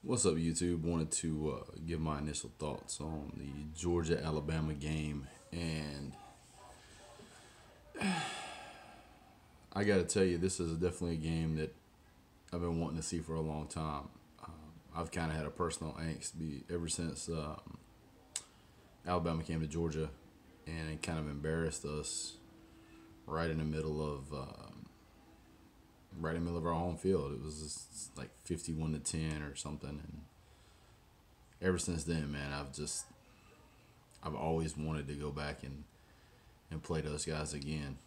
What's up, YouTube? Wanted to give my initial thoughts on the Georgia-Alabama game, and I got to tell you, this is definitely a game that I've been wanting to see for a long time. I've kind of had a personal angst ever since Alabama came to Georgia, and it kind of embarrassed us right in the middle of our home field. It was just like 51-10 or something, and ever since then, man, I've always wanted to go back and play those guys again.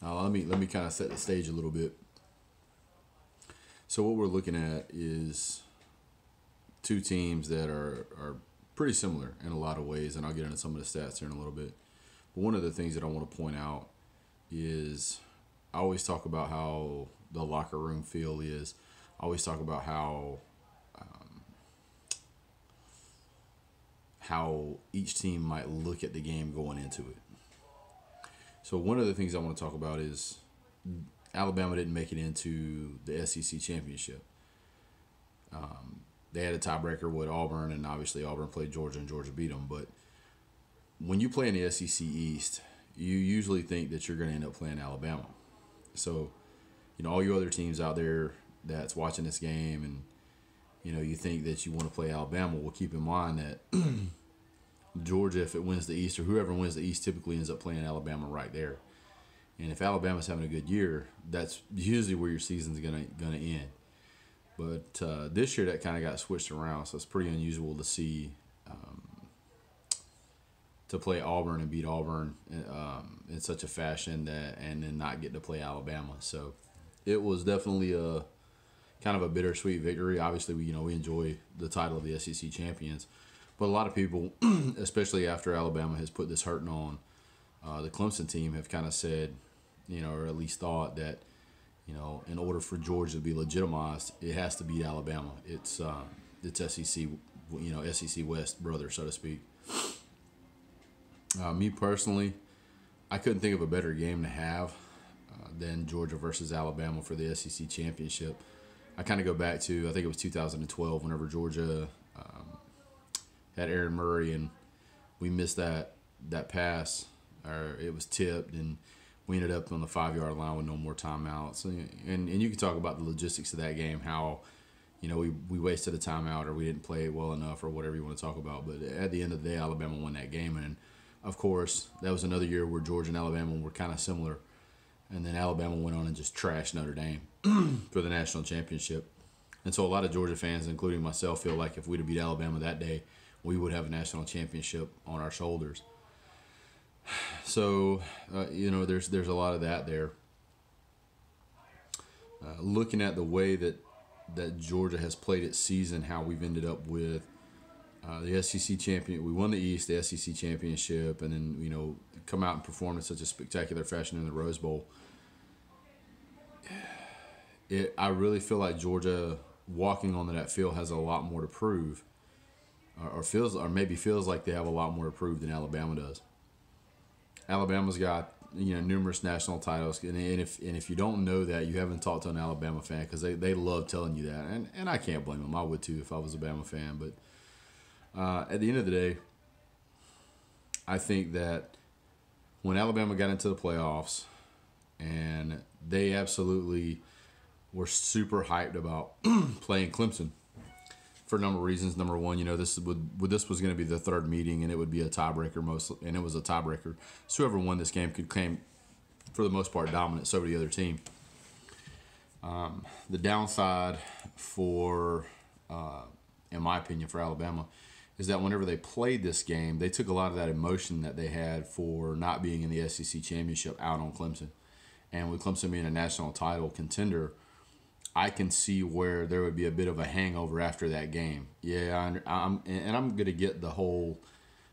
Now let me kind of set the stage a little bit. So what we're looking at is two teams that are pretty similar in a lot of ways, and I'll get into some of the stats here in a little bit. But one of the things that I want to point out is I always talk about how the locker room feel is. I always talk about how each team might look at the game going into it. So one of the things I want to talk about is Alabama didn't make it into the SEC championship. They had a tiebreaker with Auburn, and obviously Auburn played Georgia, and Georgia beat them. But when you play in the SEC East, you usually think that you're going to end up playing Alabama. So, all your other teams out there that's watching this game, and you think that you want to play Alabama, well, keep in mind that Georgia, if it wins the East, or whoever wins the East, typically ends up playing Alabama right there. And if Alabama's having a good year, that's usually where your season's gonna end. But this year, that kind of got switched around, so it's pretty unusual to see to play Auburn and beat Auburn in such a fashion and then not get to play Alabama. So it was definitely a kind of a bittersweet victory. Obviously, we enjoy the title of the SEC champions, but a lot of people, especially after Alabama has put this hurting on the Clemson team, have kind of said, or at least thought that, in order for Georgia to be legitimized, it has to beat Alabama. It's SEC, SEC West brother, so to speak. Me personally, I couldn't think of a better game to have than Georgia versus Alabama for the SEC championship. I kind of go back to, I think it was 2012, whenever Georgia had Aaron Murray, and we missed that pass, or it was tipped, and we ended up on the 5-yard line with no more timeouts. And you can talk about the logistics of that game, how we wasted a timeout, or we didn't play it well enough, or whatever you want to talk about. But at the end of the day, Alabama won that game, and of course, that was another year where Georgia and Alabama were kind of similar. And then Alabama went on and just trashed Notre Dame for the national championship. And so a lot of Georgia fans, including myself, feel like if we'd have beat Alabama that day, we would have a national championship on our shoulders. So, there's a lot of that there. Looking at the way that Georgia has played its season, how we've ended up with the SEC champion. We won the East, the SEC championship, and then come out and perform in such a spectacular fashion in the Rose Bowl. I really feel like Georgia walking onto that field has a lot more to prove, or maybe feels like they have a lot more to prove than Alabama does. Alabama's got numerous national titles, and if you don't know that, you haven't talked to an Alabama fan, because they love telling you that, and I can't blame them. I would too if I was a Bama fan, but. At the end of the day, I think that when Alabama got into the playoffs, and they absolutely were super hyped about playing Clemson for a number of reasons. Number one, this was going to be the third meeting, and it would be a tiebreaker and it was a tiebreaker. So whoever won this game could claim, for the most part, dominance over the other team. The downside for, in my opinion, for Alabama, is that whenever they played this game, they took a lot of that emotion that they had for not being in the SEC championship out on Clemson. And with Clemson being a national title contender, I can see where there would be a bit of a hangover after that game. Yeah, I'm going to get the whole,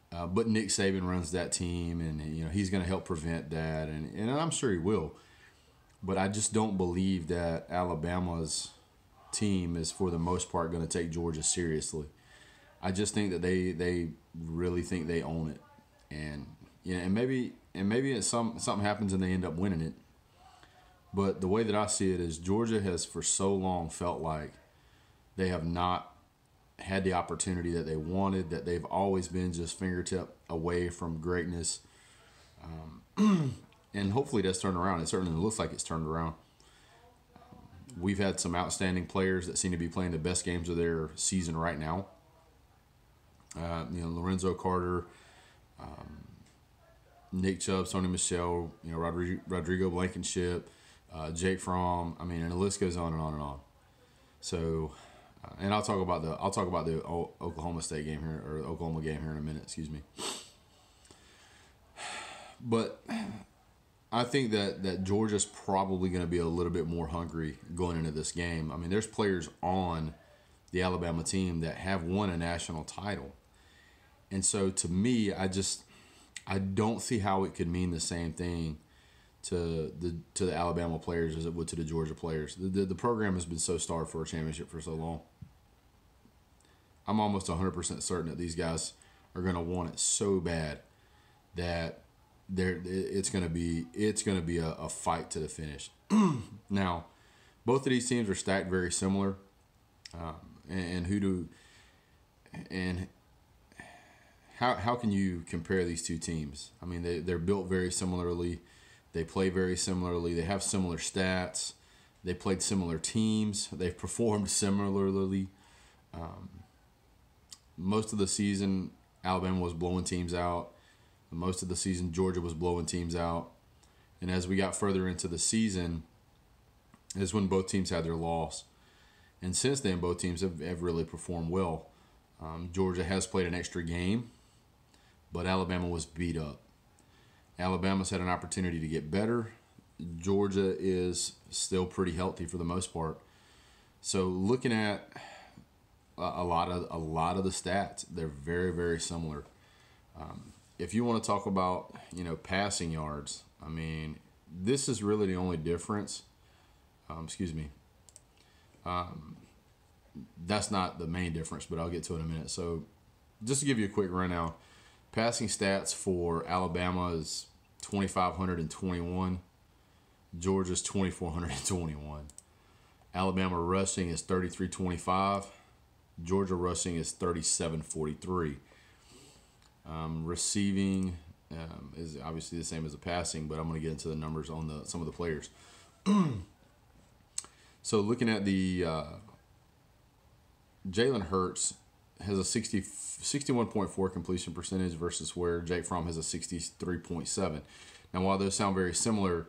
but Nick Saban runs that team, and he's going to help prevent that, and I'm sure he will. But I just don't believe that Alabama's team is, for the most part, going to take Georgia seriously. I just think that they really think they own it, and maybe something happens and they end up winning it. But the way that I see it is Georgia has for so long felt like They have not had the opportunity that they wanted, that they've always been just fingertip away from greatness. And hopefully that's turned around. It certainly looks like it's turned around. We've had some outstanding players that seem to be playing the best games of their season right now. Lorenzo Carter, Nick Chubb, Sony Michel, Rodrigo Blankenship, Jake Fromm. I mean, and the list goes on and on and on. So, and I'll talk about the Oklahoma State game here, or Oklahoma game here in a minute. Excuse me. But I think that Georgia's probably going to be a little bit more hungry going into this game. I mean, there's players on the Alabama team that have won a national title. And so to me, I don't see how it could mean the same thing to the Alabama players as it would to the Georgia players. The program has been so starved for a championship for so long. I'm almost 100% certain that these guys are going to want it so bad that it's going to be a fight to the finish. Now, both of these teams are stacked very similar, how can you compare these two teams? I mean, they're built very similarly. They play very similarly. They have similar stats. They played similar teams. They've performed similarly. Most of the season, Alabama was blowing teams out. Most of the season, Georgia was blowing teams out. And as we got further into the season, is when both teams had their loss. And since then, both teams have really performed well. Georgia has played an extra game, but Alabama was beat up. Alabama's had an opportunity to get better. Georgia is still pretty healthy for the most part. So looking at a lot of the stats, they're very, very similar. If you want to talk about, passing yards, I mean, this is really the only difference. That's not the main difference, but I'll get to it in a minute. So just to give you a quick rundown, passing stats for Alabama is 2,521. Georgia's 2,421. Alabama rushing is 3,325. Georgia rushing is 3,743. Receiving is obviously the same as the passing, but I'm going to get into the numbers on some of the players. So looking at the Jalen Hurts has a 61.4 completion percentage versus where Jake Fromm has a 63.7. Now, while those sound very similar,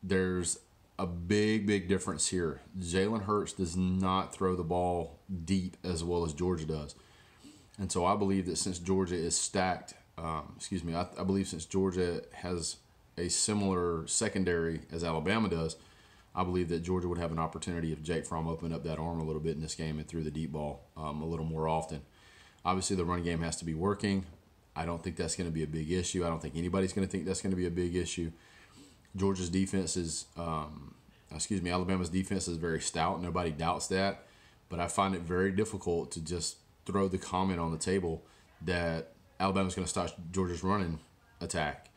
there's a big difference here. Jalen Hurts does not throw the ball deep as well as Georgia does. And so I believe that since Georgia is stacked, I believe since Georgia has a similar secondary as Alabama does, I believe that Georgia would have an opportunity if Jake Fromm opened up that arm a little bit in this game and threw the deep ball a little more often. Obviously, the run game has to be working. I don't think that's going to be a big issue. I don't think anybody's going to think that's going to be a big issue. Georgia's defense is, Alabama's defense is very stout. Nobody doubts that. But I find it very difficult to just throw the comment on the table that Alabama's going to stop Georgia's running attack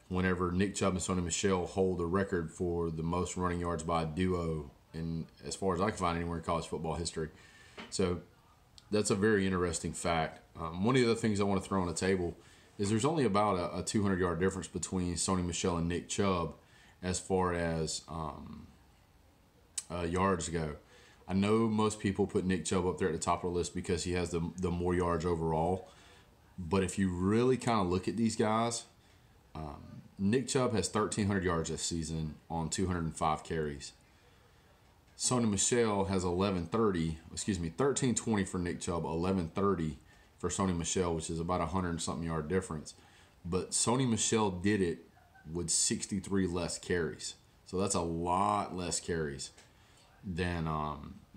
whenever Nick Chubb and Sony Michel hold the record for the most running yards by a duo in, as far as I can find, anywhere in college football history. So that's a very interesting fact. One of the other things I want to throw on the table is there's only about a 200-yard difference between Sony Michel and Nick Chubb as far as yards go. I know most people put Nick Chubb up there at the top of the list because he has the more yards overall. But if you really kind of look at these guys, Nick Chubb has 1,300 yards this season on 205 carries. Sony Michel has 1,320 for Nick Chubb, 1,130 for Sony Michel, which is about 100-something yard difference. But Sony Michel did it with 63 less carries. So that's a lot less carries than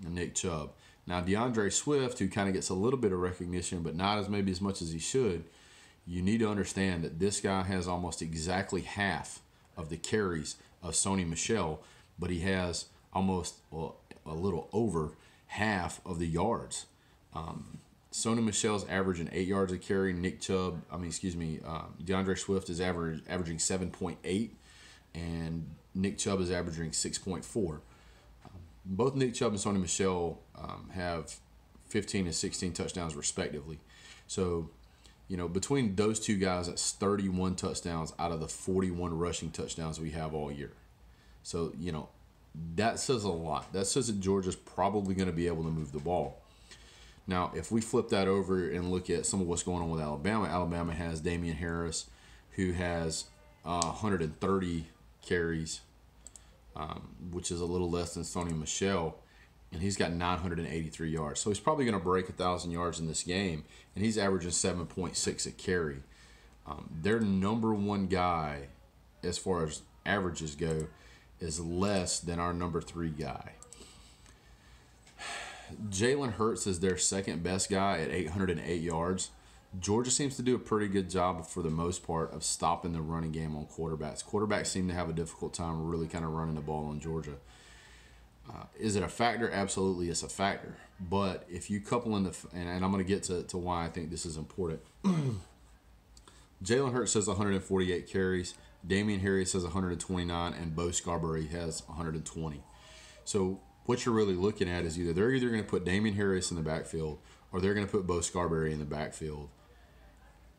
Nick Chubb. Now, DeAndre Swift, who kind of gets a little bit of recognition, but not as much as he should, you need to understand that this guy has almost exactly half of the carries of Sony Michel, but he has almost a little over half of the yards. Sony Michel's averaging 8 yards a carry. DeAndre Swift is averaging 7.8, and Nick Chubb is averaging 6.4. both Nick Chubb and Sony Michel have 15 and 16 touchdowns respectively. So, between those two guys, that's 31 touchdowns out of the 41 rushing touchdowns we have all year. So, that says a lot. That says that Georgia's probably going to be able to move the ball. Now, if we flip that over and look at some of what's going on with Alabama, Alabama has Damian Harris, who has 130 carries, which is a little less than Sony Michel, and he's got 983 yards. So he's probably going to break 1,000 yards in this game, and he's averaging 7.6 a carry. Their number one guy, as far as averages go, is less than our number 3 guy. Jalen Hurts is their second best guy at 808 yards. Georgia seems to do a pretty good job, for the most part, of stopping the running game on quarterbacks. Quarterbacks seem to have a difficult time really kind of running the ball on Georgia. Is it a factor? Absolutely, it's a factor. But if you couple in and I'm going to get to why I think this is important. Jalen Hurts has 148 carries. Damian Harris has 129, and Bo Scarborough has 120. So what you're really looking at is they're either going to put Damian Harris in the backfield, or they're going to put Bo Scarborough in the backfield,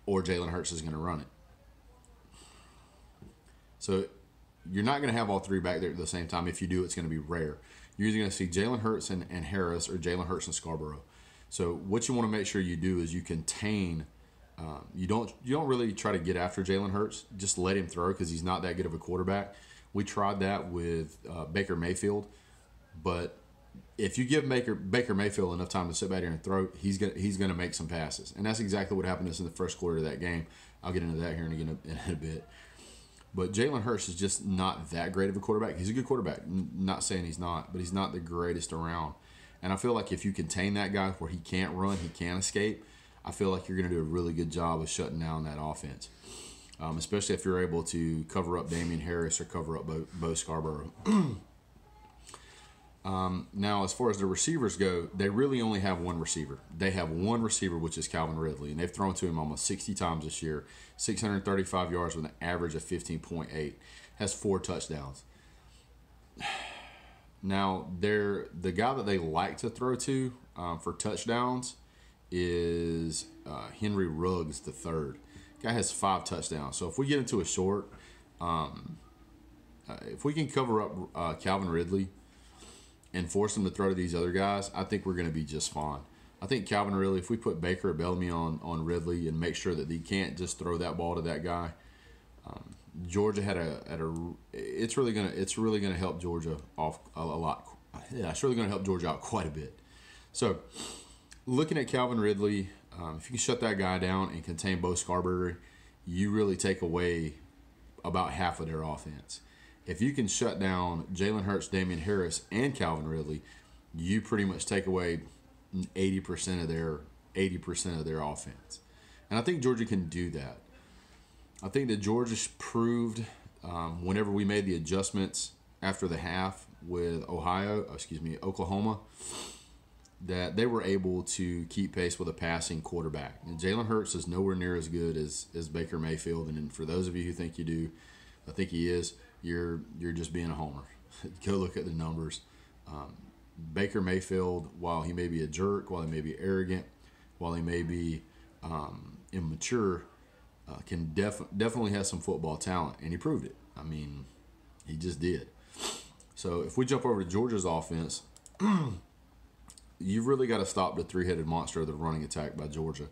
or Jalen Hurts is going to run it. So you're not going to have all three back there at the same time. If you do, it's going to be rare. You're either going to see Jalen Hurts and Harris, or Jalen Hurts and Scarborough. So what you want to make sure you do is you contain. You don't really try to get after Jalen Hurts. Just let him throw, because he's not that good of a quarterback. We tried that with Baker Mayfield, but if you give Baker Mayfield enough time to sit back here and throw, he's gonna make some passes, and that's exactly what happened to us in the first quarter of that game. I'll get into that here in a bit. But Jalen Hurts is just not that great of a quarterback. He's a good quarterback. Not saying he's not, but he's not the greatest around. And I feel like if you contain that guy where he can't run, he can't escape, I feel like you're going to do a really good job of shutting down that offense, especially if you're able to cover up Damian Harris or cover up Bo Scarborough. Now, as far as the receivers go, they really only have one receiver. They have one receiver, which is Calvin Ridley, and they've thrown to him almost 60 times this year, 635 yards with an average of 15.8, has 4 touchdowns. Now, the guy that they like to throw to for touchdowns is Henry Ruggs III. Guy has 5 touchdowns. So if we get into a short, if we can cover up Calvin Ridley and force him to throw to these other guys, I think we're going to be just fine. I think Calvin Ridley, if we put Baker or Bellamy on Ridley and make sure that he can't just throw that ball to that guy, Georgia it's really gonna help Georgia off a lot. Yeah, it's really gonna help Georgia out quite a bit. So, looking at Calvin Ridley, if you can shut that guy down and contain Bo Scarborough, you really take away about half of their offense. If you can shut down Jalen Hurts, Damian Harris, and Calvin Ridley, you pretty much take away 80% of their offense. And I think Georgia can do that. I think that Georgia proved whenever we made the adjustments after the half with Oklahoma, that they were able to keep pace with a passing quarterback. And Jalen Hurts is nowhere near as good as Baker Mayfield. And for those of you who think you do, I think he is, you're just being a homer. Go look at the numbers. Baker Mayfield, while he may be a jerk, while he may be arrogant, while he may be immature, can definitely has some football talent, and he proved it. I mean, he just did. So if we jump over to Georgia's offense, you've really got to stop the three-headed monster of the running attack by Georgia.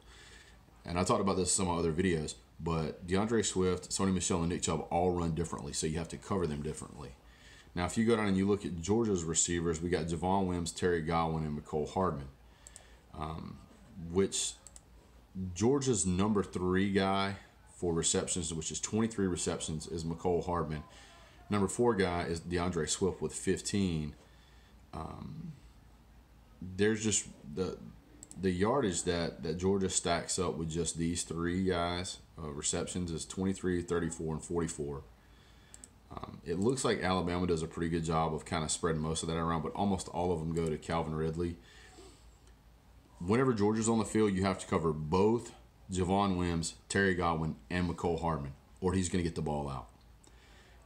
And I talked about this in some of my other videos, but DeAndre Swift, Sony Michel, and Nick Chubb all run differently, so you have to cover them differently. Now, if you go down and you look at Georgia's receivers, we got Javon Wims, Terry Godwin, and McCole Hardman, which Georgia's number 3 guy for receptions, which is 23 receptions, is McCole Hardman. Number 4 guy is DeAndre Swift with 15. There's just the yardage that Georgia stacks up with just these 3 guys receptions is 23, 34, and 44. It looks like Alabama does a pretty good job of kind of spreading most of that around, but almost all of them go to Calvin Ridley. Whenever Georgia's on the field, you have to cover both Javon Wims, Terry Godwin, and McCole Hardman, or he's going to get the ball out.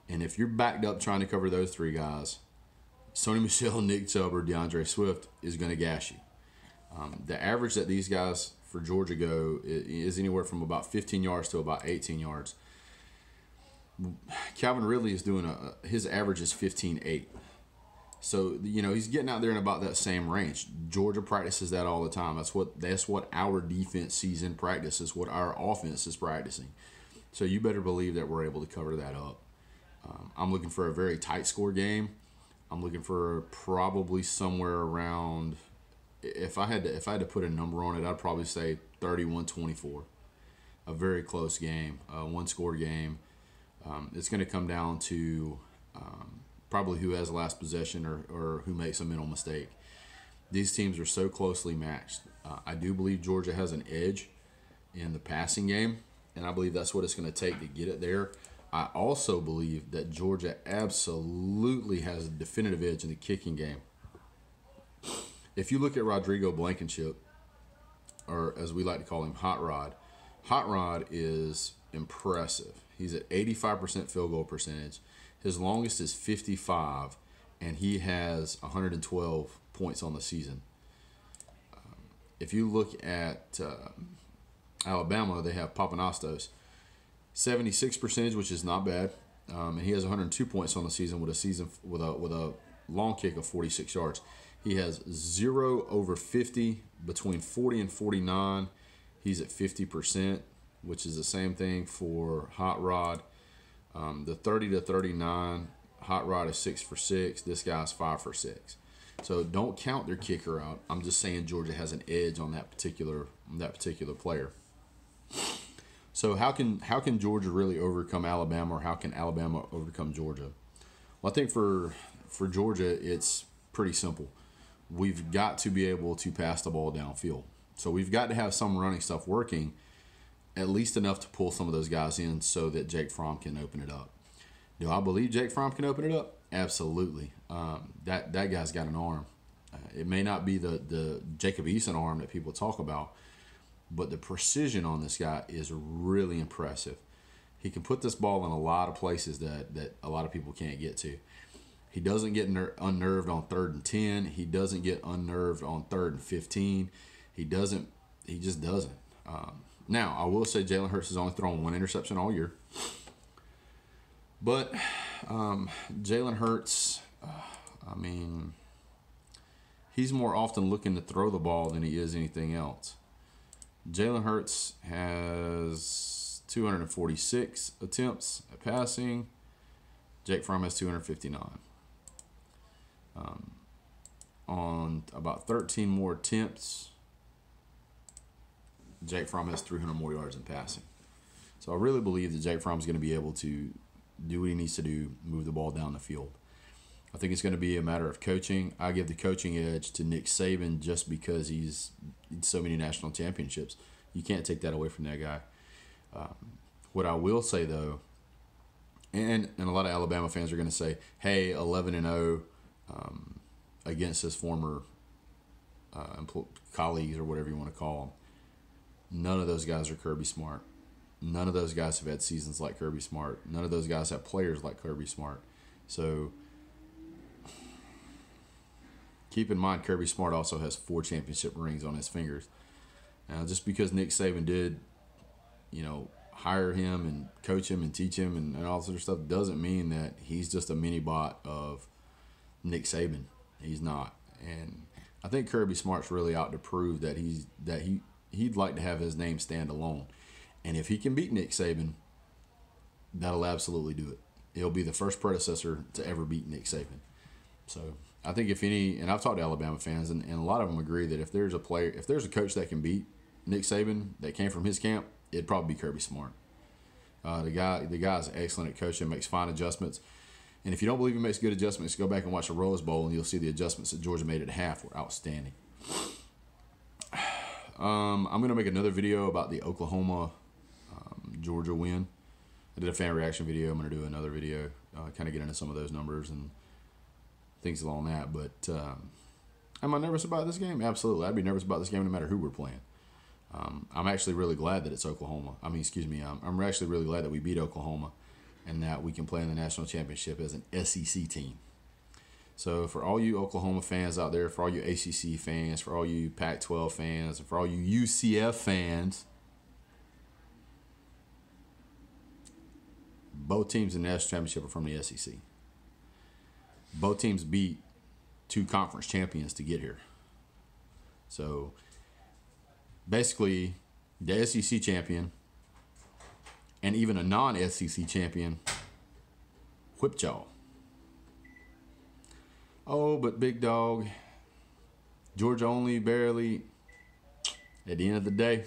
And if you're backed up trying to cover those 3 guys, Sony Michel, Nick Chubb, or DeAndre Swift is going to gas you. The average that these guys for Georgia go is anywhere from about 15 yards to about 18 yards. Calvin Ridley is doing his average is 15.8. So, he's getting out there in about that same range. Georgia practices that all the time. That's what our defense sees in practice, is what our offense is practicing. So you better believe that we're able to cover that up. I'm looking for a very tight score game. I'm looking for probably somewhere around, if I had to put a number on it, I'd probably say 31-24. A very close game, one-score game. It's going to come down to probably who has the last possession or who makes a mental mistake. These teams are so closely matched. I do believe Georgia has an edge in the passing game, and I believe that's what it's going to take to get it there. I also believe that Georgia absolutely has a definitive edge in the kicking game. If you look at Rodrigo Blankenship, or as we like to call him, Hot Rod is impressive. He's at 85% field goal percentage. His longest is 55, and he has 112 points on the season. If you look at Alabama, they have Papanastos, 76%, which is not bad, and he has 102 points on the season with a long kick of 46 yards. He has 0 over 50 between 40 and 49. He's at 50%, which is the same thing for Hot Rod. The 30 to 39, Hot Rod is 6 for 6. This guy's 5 for 6. So don't count their kicker out. I'm just saying Georgia has an edge on that particular player. So how can Georgia really overcome Alabama, or how can Alabama overcome Georgia? Well, I think for Georgia, it's pretty simple. We've got to be able to pass the ball downfield. So we've got to have some running stuff working, at least enough to pull some of those guys in so that Jake Fromm can open it up. Do I believe Jake Fromm can open it up? Absolutely. That guy's got an arm. It may not be the Jacob Eason arm that people talk about, but the precision on this guy is really impressive. He can put this ball in a lot of places that a lot of people can't get to. He doesn't get unnerved on 3rd and 10. He doesn't get unnerved on 3rd and 15. He just doesn't. Now, I will say Jalen Hurts has only thrown 1 interception all year. But Jalen Hurts, he's more often looking to throw the ball than he is anything else. Jalen Hurts has 246 attempts at passing. Jake Fromm has 259. On about 13 more attempts, Jake Fromm has 300 more yards in passing. So I really believe that Jake Fromm is going to be able to do what he needs to do, move the ball down the field. I think it's going to be a matter of coaching. I give the coaching edge to Nick Saban just because he's so many national championships. You can't take that away from that guy. What I will say, though, and a lot of Alabama fans are going to say, hey, 11-0 against his former colleagues or whatever you want to call them. None of those guys are Kirby Smart. None of those guys have had seasons like Kirby Smart. None of those guys have players like Kirby Smart. So keep in mind, Kirby Smart also has 4 championship rings on his fingers. Now, just because Nick Saban did, hire him and coach him and teach him and all sort of stuff, doesn't mean that he's just a mini bot of Nick Saban. He's not. And I think Kirby Smart's really out to prove that he'd like to have his name stand alone. And if he can beat Nick Saban, that'll absolutely do it. He'll be the first predecessor to ever beat Nick Saban. So I think if any, and I've talked to Alabama fans, and a lot of them agree that if there's a coach that can beat Nick Saban that came from his camp, it'd probably be Kirby Smart. The guy's excellent at coaching, makes fine adjustments. And if you don't believe he makes good adjustments, go back and watch the Rose Bowl, and you'll see the adjustments that Georgia made at half were outstanding. I'm going to make another video about the Oklahoma Georgia win. I did a fan reaction video. I'm going to do another video, kind of get into some of those numbers and things along that. But am I nervous about this game? Absolutely. I'd be nervous about this game no matter who we're playing. I'm actually really glad that it's Oklahoma. I'm actually really glad that we beat Oklahoma and that we can play in the national championship as an SEC team. So for all you Oklahoma fans out there, for all you ACC fans, for all you Pac-12 fans, and for all you UCF fans, both teams in the national championship are from the SEC. Both teams beat 2 conference champions to get here. So basically, the SEC champion and even a non-SEC champion whipped y'all. Oh, but big dog, Georgia only barely. At the end of the day,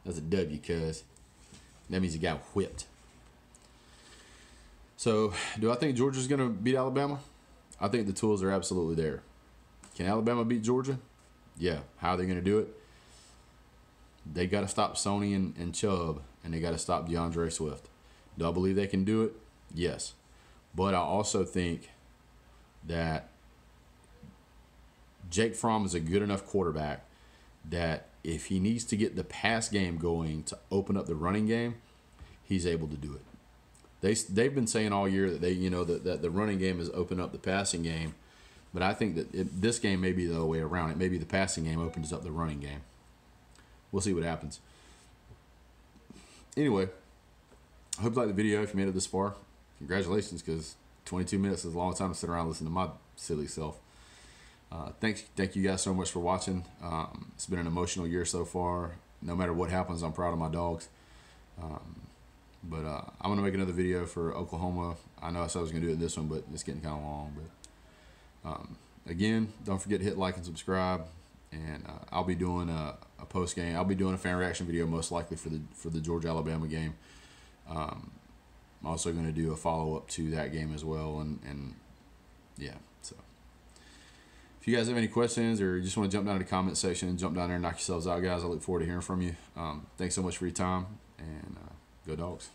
that's a W, cuz that means you got whipped. So, do I think Georgia's going to beat Alabama? I think the tools are absolutely there. Can Alabama beat Georgia? Yeah. How are they going to do it? They got to stop Sony and Chubb, and they got to stop DeAndre Swift. Do I believe they can do it? Yes. But I also think that Jake Fromm is a good enough quarterback that if he needs to get the pass game going to open up the running game, he's able to do it. They've been saying all year that that the running game has opened up the passing game, but I think that this game may be the other way around. It may be the passing game opens up the running game. We'll see what happens. Anyway, I hope you liked the video. If you made it this far, congratulations, because 22 minutes is a long time to sit around and listen to my silly self. Thank you guys so much for watching. It's been an emotional year so far. No matter what happens, I'm proud of my dogs. But I'm going to make another video for Oklahoma. I know I said I was going to do it this one, but it's getting kind of long. But again, don't forget to hit like and subscribe. And I'll be doing a post game. I'll be doing a fan reaction video most likely for the Georgia-Alabama game. I'm also going to do a follow-up to that game as well. And yeah, so if you guys have any questions or you just want to jump down to the comment section, jump down there and knock yourselves out, guys. I look forward to hearing from you. Thanks so much for your time, and go Dogs.